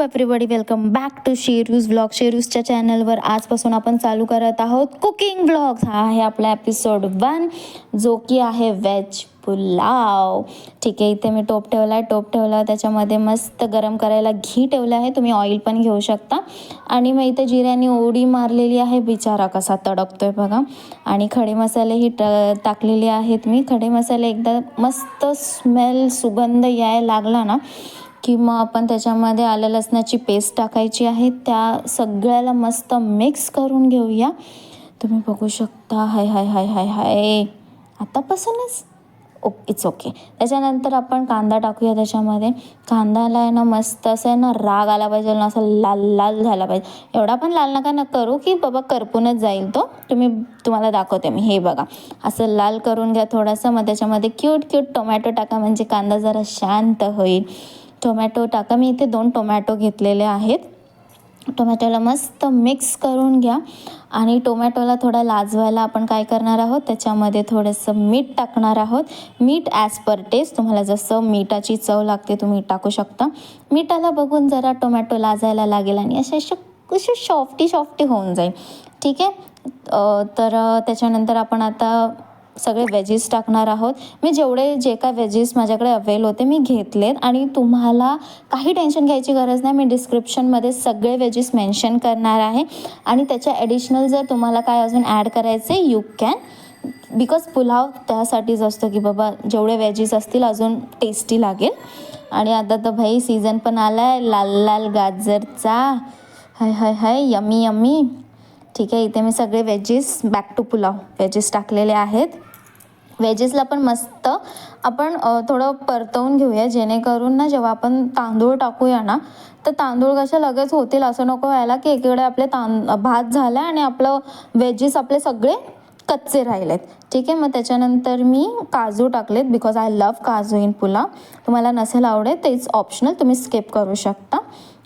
Everybody, welcome back to Sheru's vlog. शेरूजच्या चॅनलवर आजपासून आपण चालू करत आहोत कुकिंग व्लॉग्स. हा आहे आपला एपिसोड 1, जो की आहे व्हेज पुलाव. ठीक आहे, इथे मी टोप ठेवला त्याच्यामध्ये मस्त गरम करायला घी ठेवलं आहे. तुम्ही ऑइल पण घेऊ शकता. आणि मग इथे जिऱ्याने उडी मारलेली आहे. बिचारा कसा तडकतोय बघा. आणि खडे मसालेही टाकलेले आहेत मी. खडे मसाले एकदा मस्त स्मेल सुगंध यायला लागला ना की मग आपण त्याच्यामध्ये आलं लसणाची पेस्ट टाकायची आहे. त्या सगळ्याला मस्त मिक्स करून घेऊया. तुम्ही बघू शकता. हाय हाय हाय हाय हाय आतापासूनच इट्स ओके. त्याच्यानंतर आपण कांदा टाकूया त्याच्यामध्ये. कांद्याला आहे ना मस्त असं आहे ना राग आला पाहिजे ना, असं लाल लाल झाला पाहिजे. एवढा पण लाल नका करू की बाबा करपूनच जाईल तो. तुम्हाला दाखवते मी. हे बघा, असं लाल करून घ्या थोडंसं. मग त्याच्यामध्ये क्यूट टोमॅटो टाका, म्हणजे कांदा जरा शांत होईल. टोमॅटो टाका. मी इथे 2 टोमॅटो घेतलेले आहेत. टोमॅटोला मस्त मिक्स करून घ्या. आणि टोमॅटोला थोडा लाजवायला आपण काय करणार आहोत, त्याच्यामध्ये थोडंसं मीठ टाकणार आहोत. मीठ ॲज पर टेस्ट, तुम्हाला जसं मिठाची चव लागते तुम्ही टाकू शकता. मिठाला बघून जरा टोमॅटो लाजायला लागेल आणि असे सॉफ्टी होऊन जाईल. ठीक आहे. तर त्याच्यानंतर आपण आता सगळे व्हेजीस टाकणार आहोत. मी जे काय व्हेजीस माझ्याकडे अवेल होते मी घेतलेत. आणि तुम्हाला काही टेन्शन घ्यायची गरज नाही. मी डिस्क्रिप्शनमध्ये सगळे व्हेजीस मेन्शन करणार आहे. आणि त्याच्या ॲडिशनल जर तुम्हाला काय अजून ॲड करायचे यू कॅन, बिकॉज पुलाव त्यासाठीच असतो की बाबा जेवढे व्हेजीस असतील अजून टेस्टी लागेल. आणि आता तर भाई सीझन पण आला आहे लाल लाल गाजरचा. हाय हाय हाय यम्मी यम्मी. ठीक आहे, इथे मी सगळे veggies back to pulao veggies टाकलेले आहेत. व्हेजेसला पण मस्त आपण थोडं परतवून घेऊया, जेणेकरून ना जेव्हा आपण तांदूळ टाकूया ना तर तांदूळ कसे लगेच होतील असं नको व्हायला की एकीकडे आपले भात झाला आणि आपलं व्हेजीस आपले सगळे कच्चे राहिलेत. ठीक आहे. मग त्याच्यानंतर मी काजू टाकलेत, बिकॉज आय लव्ह काजू इन पुलाव. तुम्हाला नसेल आवडेल तेच ऑप्शनल, तुम्ही स्किप करू शकता.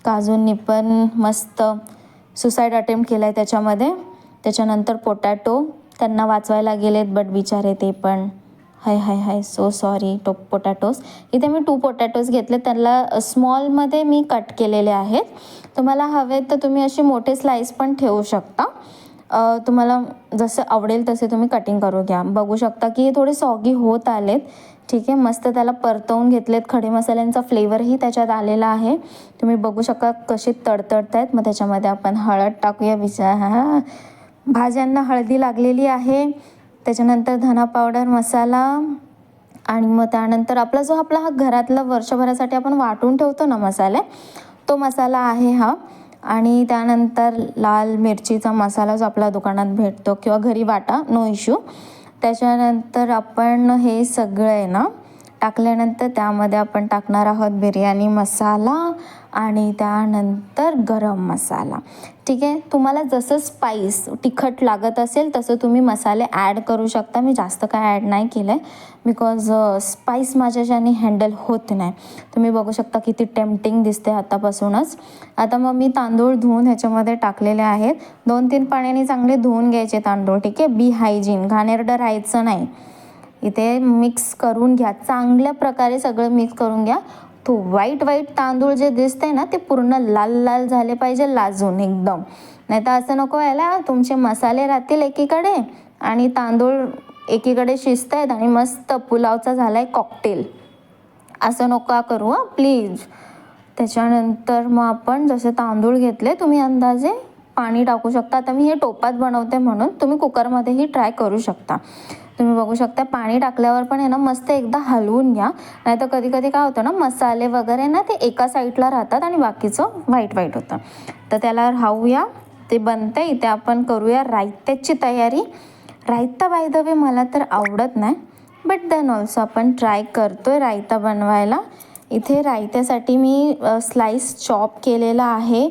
काजूंनी पण मस्त सुसाईड अटेम्प्ट केला आहे त्याच्यामध्ये. त्याच्यानंतर पोटॅटो त्यांना वाचवायला गेलेत, बट बिचारे ते पण हाय हाय हाय सो सॉरी. पोटॅटोज इथे मी 2 पोटॅटोज घेतले. त्याला स्मॉलमध्ये मी कट केलेले आहेत. तुम्हाला हवे तर तुम्ही असे मोठे स्लाईस पण ठेवू शकता. तुम्हाला जसं आवडेल तसे तुम्ही कटिंग करू घ्या. बघू शकता की हे थोडे सॉगी होत आलेत. ठीक आहे, मस्त त्याला परतवून घेतलेत. खडे मसाल्यांचा फ्लेवरही त्याच्यात आलेला आहे. तुम्ही बघू शकता कसे तडतडत आहेत. मग त्याच्यामध्ये आपण हळद टाकूया. भाज्यांना हळदी लागलेली आहे. त्याच्यानंतर धना पावडर, मसाला. आणि मग त्यानंतर आपला हा घरातला वर्षभरासाठी आपण वाटून ठेवतो ना मसाले, तो मसाला आहे हा. आणि त्यानंतर लाल मिरचीचा मसाला जो आपल्या दुकानात भेटतो किंवा घरी वाटा, नो इश्यू. त्याच्यानंतर आपण हे सगळं आहे ना टाकल्यानंतर त्यामध्ये आपण टाकणार आहोत बिर्याणी मसाला आणि त्यानंतर गरम मसाला. ठीक आहे, तुम्हाला जसं स्पाईस तिखट लागत असेल तसं तुम्ही मसाले ॲड करू शकता. मी जास्त काय ॲड नाही केलं आहे बिकॉज स्पाईस माझ्याच्याने हँडल होत नाही. तुम्ही बघू शकता किती टेम्पटिंग दिसते आतापासूनच. आता मग मी तांदूळ धुवून ह्याच्यामध्ये टाकलेले आहेत. 2-3 पाण्याने चांगले धुवून घ्यायचे तांदूळ. ठीक आहे, बी हायजीन, घाणेरडं राहायचं नाही. इथे मिक्स करून घ्या चांगल्या प्रकारे, सगळं मिक्स करून घ्या. तो व्हाईट तांदूळ जे दिसतंय ना ते पूर्ण लाल लाल झाले पाहिजे, लाजून एकदम. नाही तर असं नको व्हायला, तुमचे मसाले राहतील एकीकडे आणि तांदूळ एकीकडे शिजत आहेत आणि मस्त पुलावचा झाला आहे कॉकटेल. असं नका करू हां प्लीज. त्याच्यानंतर मग आपण जसे तांदूळ घेतले, तुम्ही अंदाजे पाणी टाकू शकता. आता मी हे टोपात बनवते म्हणून तुम्ही कुकरमध्येही ट्राय करू शकता. तुम्ही बघू शकता पाणी टाकल्यावर पण आहे ना मस्त एकदा हलवून घ्या. नाही तर कधी काय होतं ना, मसाले वगैरे ना ते एका साईडला राहतात आणि बाकीचं व्हाईट होतं. तर त्याला राहूया, ते बनतं. इथे आपण करूया रायत्याची तयारी. रायता बाय द वे मला तर आवडत नाही, बट देन ऑल्सो आपण ट्राय करतोय रायता बनवायला. इथे रायत्यासाठी मी स्लाइस चॉप केलेला आहे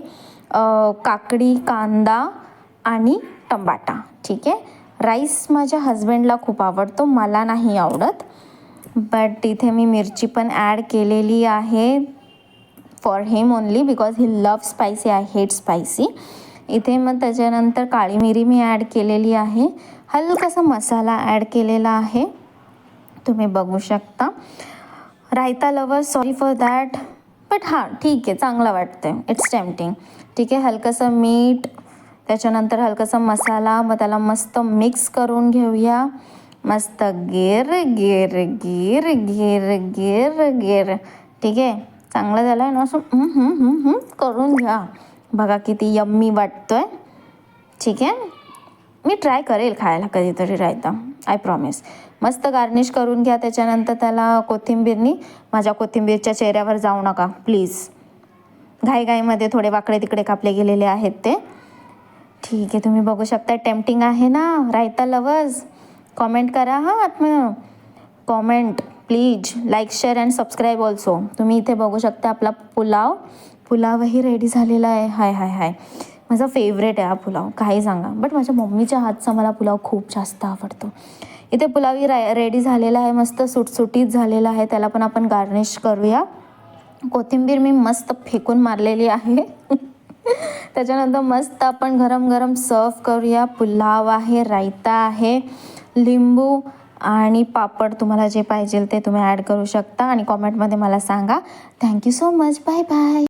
काकडी, कांदा आणि टमाटा. ठीक आहे. राईस माझ्या हजबंडला खूप आवडतो, मला नाही आवडत. बट इथे मी मिरची पण ॲड केलेली आहे for him only, because he love spicy, I hate spicy. इथे मग त्याच्यानंतर काळी मिरी मी ॲड केलेली आहे. हलकासा मसाला ॲड केलेला आहे. तुम्ही बघू शकता. Raita lover sorry for that, but हां ठीक आहे, चांगलं वाटतं, इट्स टेम्पटिंग. ठीक आहे, हलकंसं मीठ, त्याच्यानंतर हलकासा मसाला, मग त्याला मस्त मिक्स करून घेऊया. मस्त गिर गिर गिर गिर गिर गिर. ठीक आहे, चांगलं झालं आहे ना, असं करून घ्या. बघा किती यम्मी वाटतोय. ठीक आहे, मी ट्राय करेल खायला कधीतरी रायता, आय प्रॉमिस. मस्त गार्निश करून घ्या. त्याच्यानंतर त्याला कोथिंबीरनी, माझ्या कोथिंबीरच्या चेहऱ्यावर जाऊ नका प्लीज, घाईघाईमध्ये थोडे वाकडे तिकडे कापले गेलेले आहेत ते. ठीक आहे, तुम्ही बघू शकता, टेम्पटिंग आहे ना रायता लवर्स. कॉमेंट करा हां आत्म, comment please, like share and subscribe also. तुम्ही इथे बघू शकता आपला पुलावही रेडी झालेला आहे. हाय हाय हाय, माझा फेवरेट आहे हा पुलाव, काही सांगा, बट माझ्या मम्मीच्या हातचा मला पुलाव खूप जास्त आवडतो. इथे पुलावही रेडी झालेला आहे, मस्त सुटसुटीत झालेला आहे. त्याला पण आपण गार्निश करूया. कोथिंबीर मी मस्त फेकून मारलेली आहे. त्याच्यानंतर मस्त आपण गरम गरम सर्व करूया. पुलाव आहे, रायता आहे, लिंबू आणि पापड, तुम्हाला जे पाहिजे ते तुम्ही ॲड करू शकता. आणि कॉमेंटमध्ये मला सांगा. Thank you so much, bye bye.